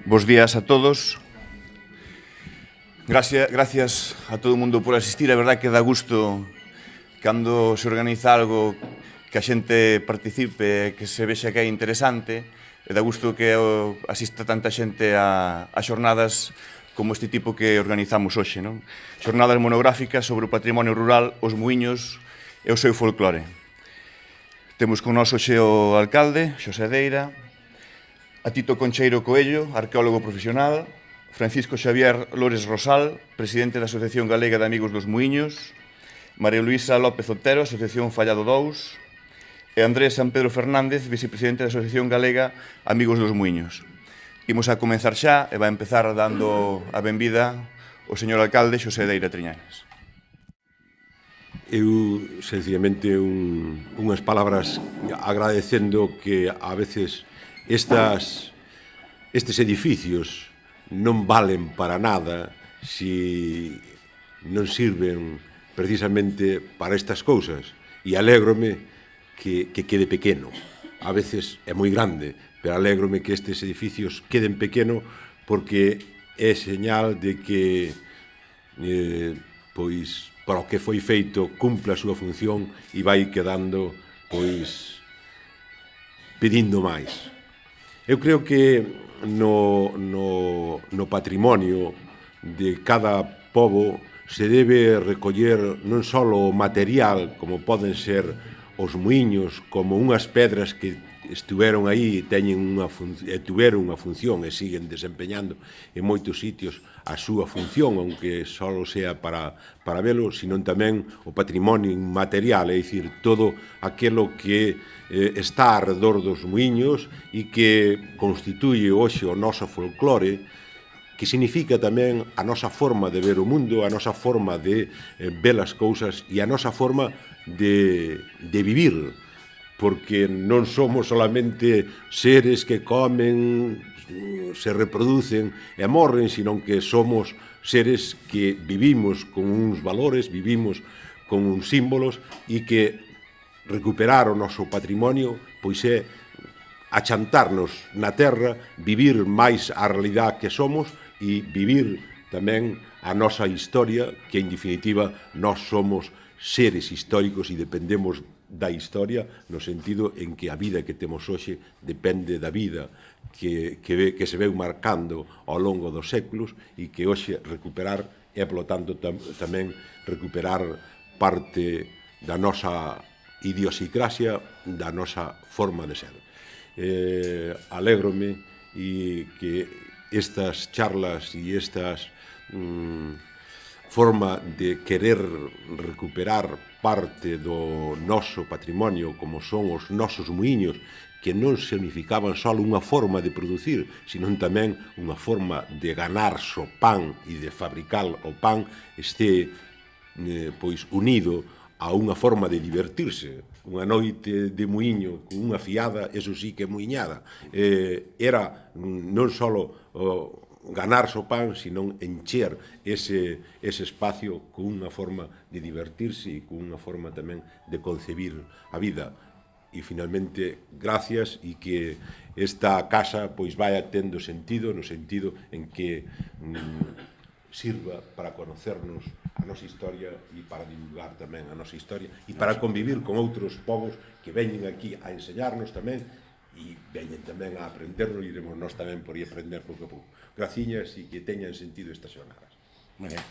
Bos días a todos. Gracias a todo o mundo por asistir. A verdade que dá gusto cando se organiza algo que a xente participe, que se vexa que é interesante, e dá gusto que asista tanta xente a xornadas como este tipo que organizamos hoxe, non? Xornadas monográficas sobre o patrimonio rural, os muiños e o seu folclore. Temos con nós hoxe o alcalde, Xosé Deira, a Tito Concheiro Coello, arqueólogo profesional, Francisco Xavier Lores Rosal, presidente da Asociación Galega de Amigos dos Muiños, María Luisa López Otero, Asociación Fallado 2, e Andrés San Pedro Fernández, vicepresidente da Asociación Galega Amigos dos Muiños. Imos a comenzar xa e vai empezar dando a benvida o señor alcalde Xosé Deira Triñanes. Eu, sencillamente, unhas palabras agradecendo que a veces estes edificios non valen para nada se non sirven precisamente para estas cousas, e alégrome que quede pequeno. A veces é moi grande, pero alégrome que estes edificios queden pequeno porque é señal de que pois para o que foi feito cumpre a súa función e vai quedando pois pedindo máis. Eu creo que no patrimonio de cada pobo se debe recoller non só o material, como poden ser os muiños, como unhas pedras que estiveron aí e tiveron unha función e siguen desempeñando en moitos sitios a súa función, aunque só sea para velo, sino tamén o patrimonio inmaterial, é dicir, todo aquilo que está alrededor dos muiños e que constituye hoxe o noso folclore, que significa tamén a nosa forma de ver o mundo, a nosa forma de ver as cousas e a nosa forma de vivir, porque non somos solamente seres que comen, se reproducen e morren, sino que somos seres que vivimos con uns valores, vivimos con uns símbolos, e que recuperar o noso patrimonio pois é achantarnos na terra, vivir máis a realidade que somos e vivir tamén a nosa historia, que en definitiva nós somos seres históricos e dependemos da historia no sentido en que a vida que temos hoxe depende da vida que se veu marcando ao longo dos séculos e que hoxe recuperar é, polo tanto, tamén recuperar parte da nosa idiosincrasia, da nosa forma de ser. Alégrome e que estas charlas e estas forma de querer recuperar parte do noso patrimonio, como son os nosos muiños, que non significaban só unha forma de producir, sino tamén unha forma de ganar o pan e de fabricar o pan, este pois unido a unha forma de divertirse. Unha noite de muiño con unha fiada, eso sí que é muiñada. Era non só ganar o pan, sino encher ese espacio con unha forma de divertirse e con unha forma tamén de concebir a vida. E, finalmente, gracias, e que esta casa pois vaya tendo sentido, no sentido en que sirva para conocernos a nosa historia e para divulgar tamén a nosa historia e para convivir con outros povos que veñen aquí a enseñarnos tamén e veñen tamén a aprenderlo e iremos nós tamén por aí aprender pouco a pouco. Graciñas e que teñan sentido estas xornadas. Muy bien.